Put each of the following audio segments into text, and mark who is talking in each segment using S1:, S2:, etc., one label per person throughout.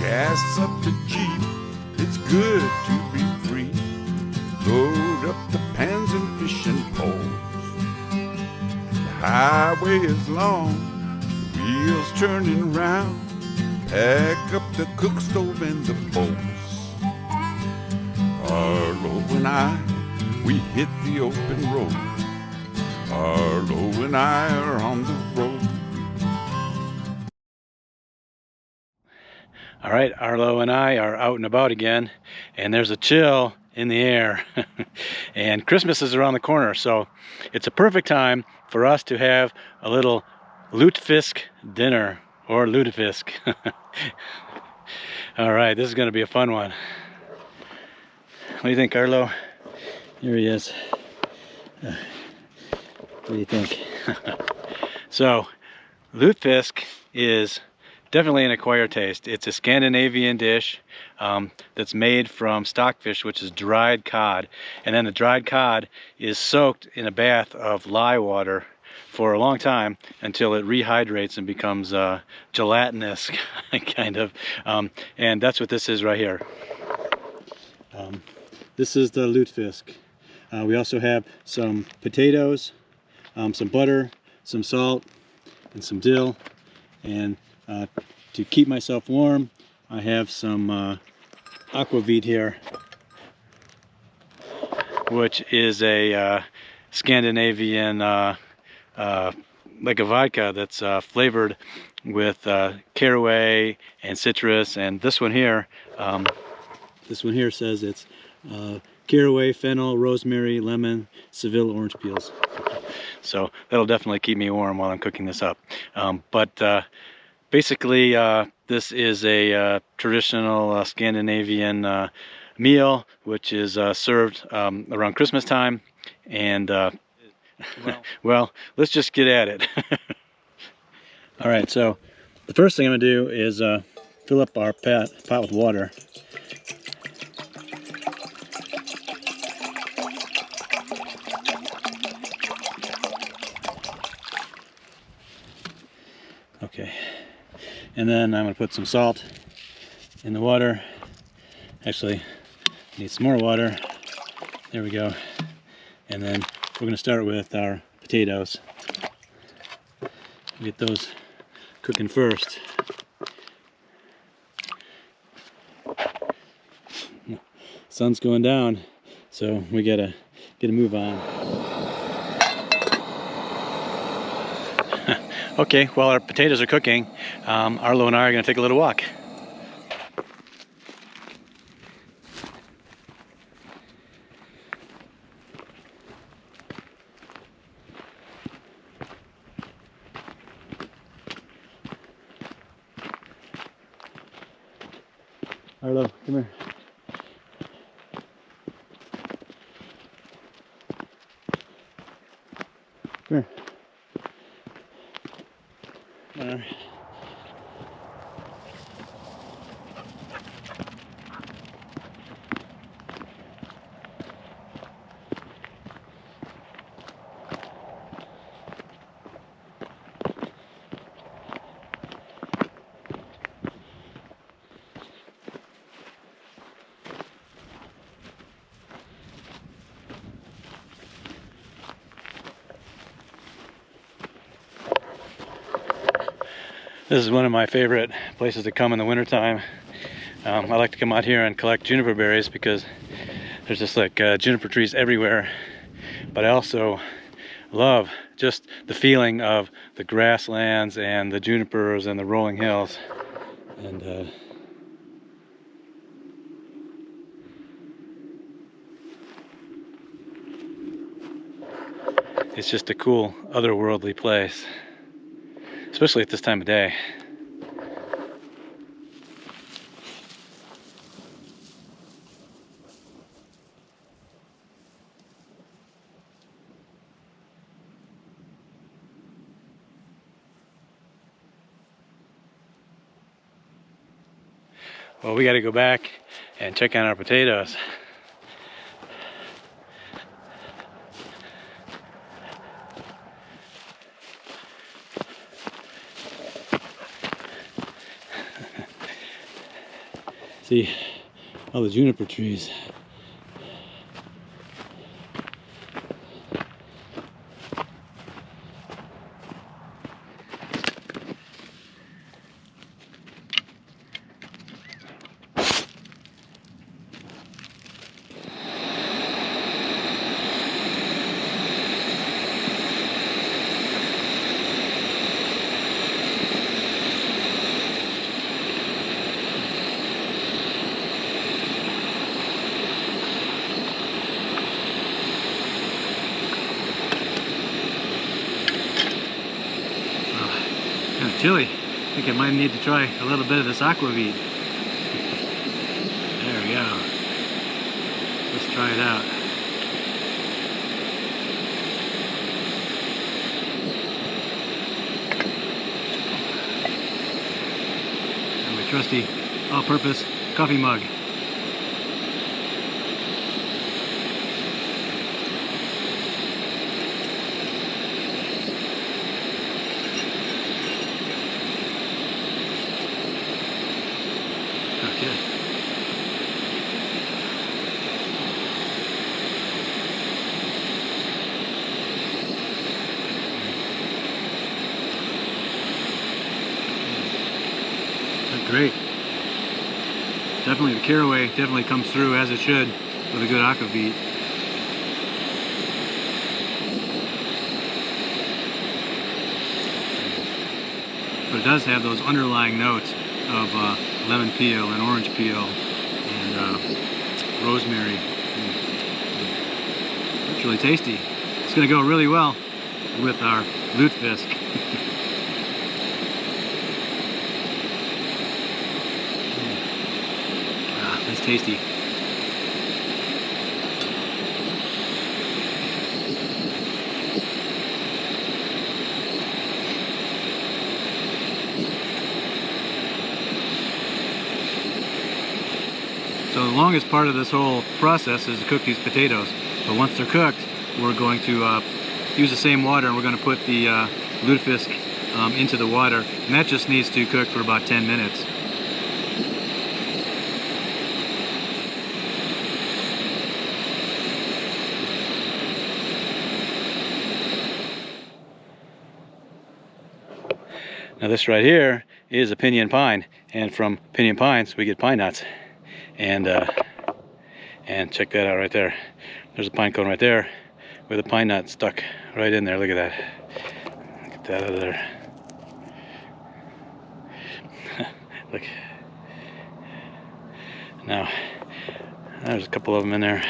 S1: Gas up the Jeep, it's good to be free. Load up the pans and fishing poles. The highway is long, the wheels turning round. Pack up the cook stove and the bowls. Arlo and I, we hit the open road. Arlo and I are on the road.
S2: All right, Arlo and I are out and about again, and there's a chill in the air. And Christmas is around the corner, so it's a perfect time for us to have a little Lutfisk dinner, or Lutfisk. All right, this is going to be a fun one. What do you think, Arlo? Here he is. What do you think? So, Lutfisk is definitely an acquired taste. It's a Scandinavian dish that's made from stockfish, which is dried cod. And then the dried cod is soaked in a bath of lye water for a long time until it rehydrates and becomes gelatinous, kind of. And that's what this is right here. This is the Lutfisk. We also have some potatoes, some butter, some salt, and some dill. And to keep myself warm, I have some aquavit here, which is a Scandinavian, like a vodka that's flavored with caraway and citrus. And this one here says it's caraway, fennel, rosemary, lemon, Seville orange peels. So that'll definitely keep me warm while I'm cooking this up. Basically, this is a traditional Scandinavian meal, which is served around Christmas time. And well, let's just get at it. All right, so the first thing I'm going to do is fill up our pot with water. Okay, and then I'm going to put some salt in the water. Actually, I need some more water. There we go. And then we're going to start with our potatoes. Get those cooking first. Sun's going down, so we gotta move on. Okay, while our potatoes are cooking, Arlo and I are going to take a little walk. Arlo, come here. Come here. There. This is one of my favorite places to come in the wintertime. I like to come out here and collect juniper berries because there's just like juniper trees everywhere. But I also love just the feeling of the grasslands and the junipers and the rolling hills. And it's just a cool, otherworldly place, especially at this time of day. Well, we got to go back and check on our potatoes. see all the juniper trees. Kind of chilly. I think I might need to try a little bit of this aquavit. There we go. Let's try it out. And my trusty all-purpose coffee mug. Okay. That's great. Definitely the caraway definitely comes through as it should with a good aquavit. But it does have those underlying notes of lemon peel and orange peel and rosemary. It's really tasty. It's going to go really well with our Lutfisk. That's tasty. So the longest part of this whole process is to cook these potatoes. But once they're cooked, we're going to use the same water, and we're going to put the Lutfisk into the water, and that just needs to cook for about 10 minutes. Now this right here is a pinyon pine, and from pinyon pines we get pine nuts. And check that out right there. There's a pine cone right there with a pine nut stuck right in there. Look at that. Get that out of there. Look. Now, there's a couple of them in there.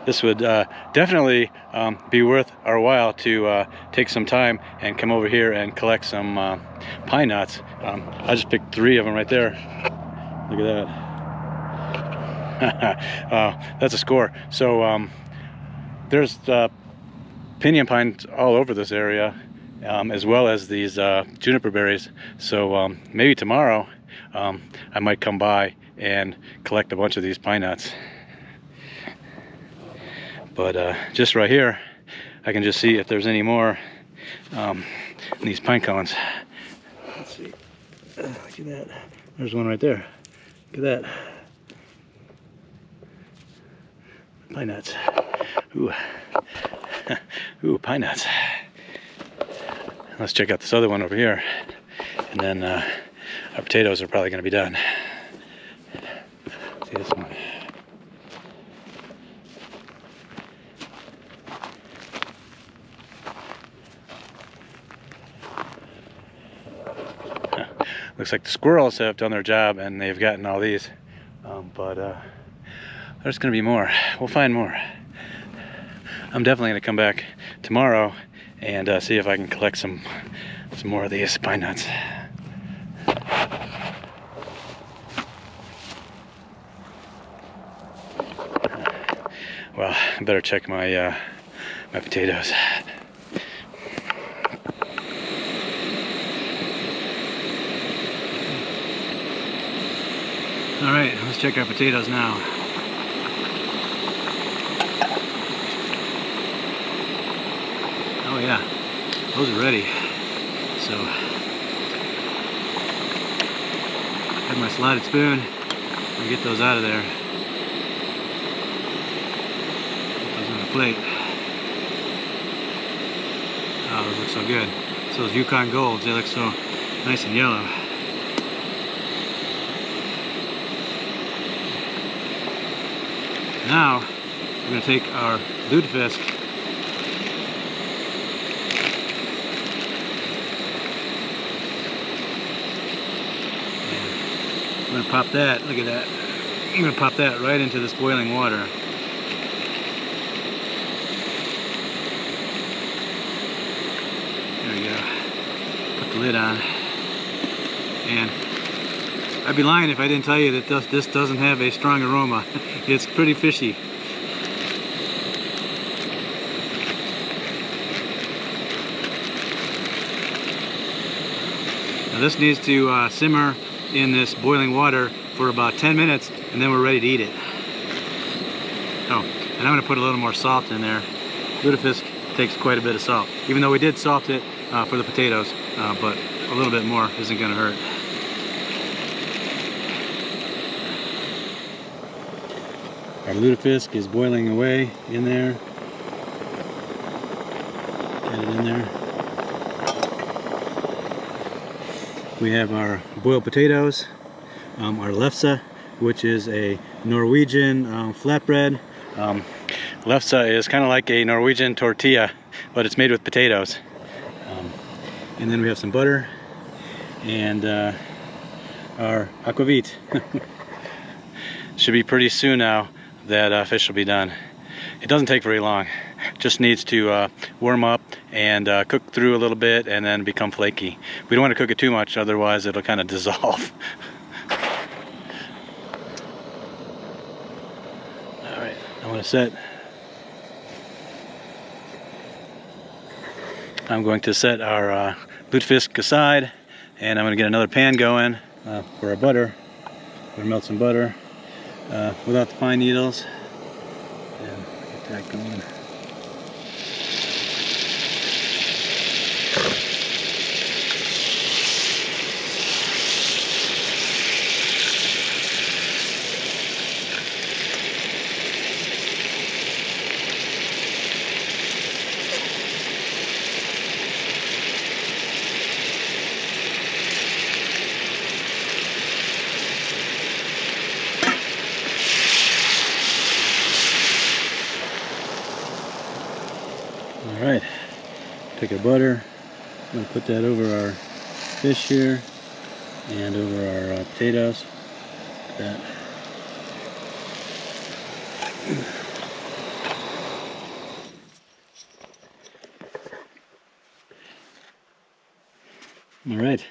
S2: This would definitely be worth our while to take some time and come over here and collect some pine nuts. I just picked 3 of them right there. Look at that. That's a score. So there's pinyon pines all over this area, as well as these juniper berries. So maybe tomorrow I might come by and collect a bunch of these pine nuts. But just right here, I can just see if there's any more in these pine cones. Let's see. Look at that. There's one right there. Look at that. Pine nuts. Ooh. Ooh, pine nuts. Let's check out this other one over here. And then our potatoes are probably going to be done. See this one. Looks like the squirrels have done their job and they've gotten all these. But there's going to be more. We'll find more. I'm definitely going to come back tomorrow and see if I can collect some more of these pine nuts. Well, I better check my my potatoes. All right, let's check our potatoes now. Oh yeah, those are ready. So, I have my slotted spoon I'll get those out of there. Put those on the plate. Oh, those look so good. So those Yukon Golds, they look so nice and yellow. Now, we're going to take our Lutfisk and I'm going to pop that, look at that. I'm going to pop that right into this boiling water. There we go. Put the lid on. And I'd be lying if I didn't tell you that this doesn't have a strong aroma. It's pretty fishy. Now this needs to simmer in this boiling water for about 10 minutes, and then we're ready to eat it. Oh, and I'm going to put a little more salt in there. Lutfisk takes quite a bit of salt, even though we did salt it for the potatoes, but a little bit more isn't going to hurt. Our Lutfisk is boiling away in there. Get it in there. We have our boiled potatoes, our lefse, which is a Norwegian flatbread. Lefse is kind of like a Norwegian tortilla, but it's made with potatoes. And then we have some butter and our aquavit. Should be pretty soon now that fish will be done. It doesn't take very long. Just needs to warm up and cook through a little bit and then become flaky. We don't want to cook it too much, otherwise it'll kind of dissolve. Alright, I'm going to set our Lutfisk aside, and I'm going to get another pan going for our butter. I'm going to melt some butter without the pine needles and get that going. Alright, take our butter, I'm going to put that over our fish here and over our potatoes. Like that. Alright.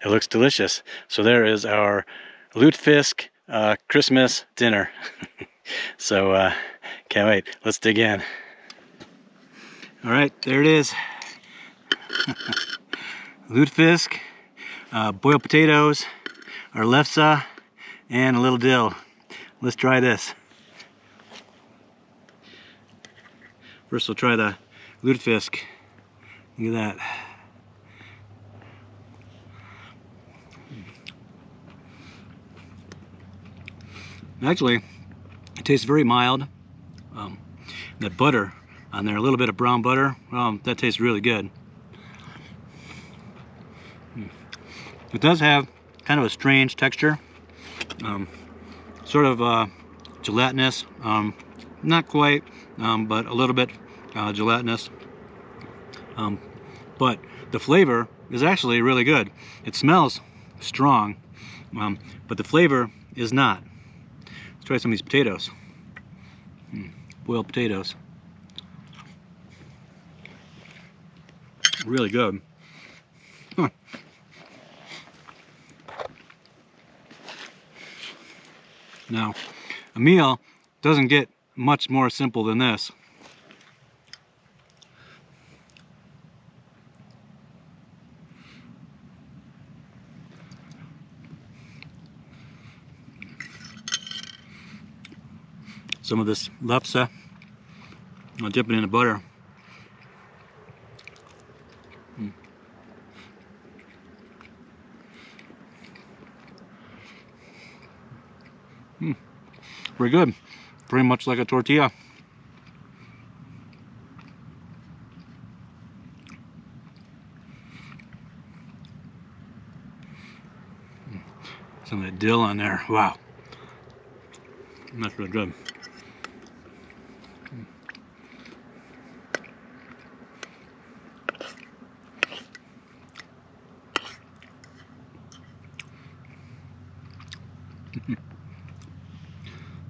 S2: It looks delicious. So there is our Lutfisk Christmas dinner. So can't wait. Let's dig in. All right, there it is. Lutfisk, boiled potatoes, our lefse, and a little dill. Let's try this. First we'll try the Lutfisk. Look at that. Actually, it tastes very mild. That butter on there, a little bit of brown butter, that tastes really good. It does have kind of a strange texture, sort of gelatinous, not quite, but a little bit gelatinous. But the flavor is actually really good. It smells strong, but the flavor is not. Let's try some of these potatoes. Boiled potatoes. Really good. Huh. Now, a meal doesn't get much more simple than this. Some of this lefse, I'll dip it in the butter. Pretty good. Pretty much like a tortilla. Some of that dill on there. Wow. That's really good.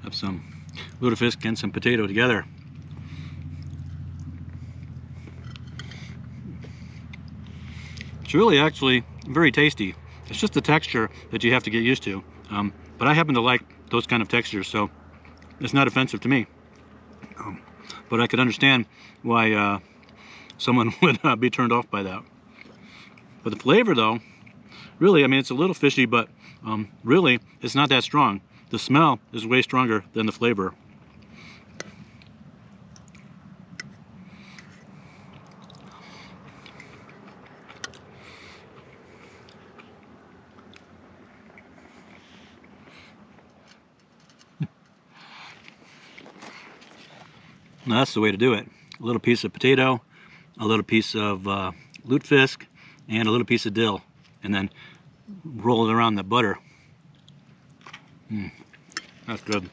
S2: Have some Lutfisk and some potato together. It's really actually very tasty. It's just the texture that you have to get used to. But I happen to like those kind of textures, so it's not offensive to me. But I could understand why someone would be turned off by that. But the flavor, though, really, I mean, it's a little fishy, but really, it's not that strong. The smell is way stronger than the flavor. Now that's the way to do it. A little piece of potato, a little piece of Lutfisk, and a little piece of dill, and then roll it around the butter. That's good.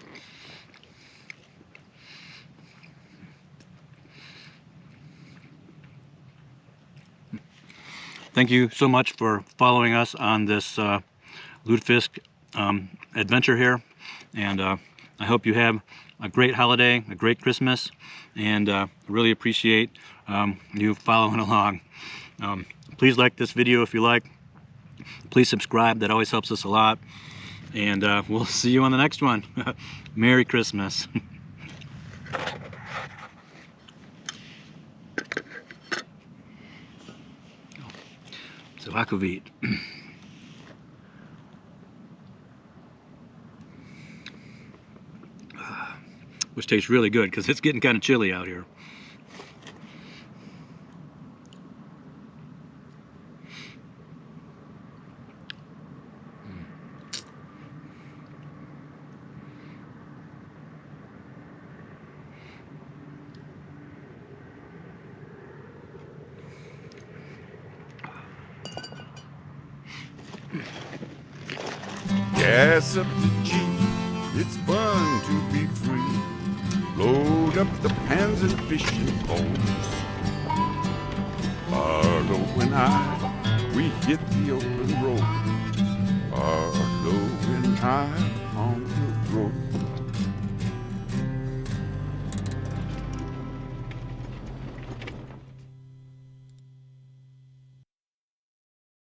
S2: Thank you so much for following us on this Lutfisk adventure here, and I hope you have a great holiday, a great Christmas, and really appreciate you following along. Please like this video if you like. Please subscribe, that always helps us a lot. And we'll see you on the next one. Merry Christmas. Salakovit. Which tastes really good because it's getting kind of chilly out here.
S1: Gas up the Jeep, it's fun to be free. Load up the pans and fishing poles. Arlo and I, we hit the open road. Arlo and I.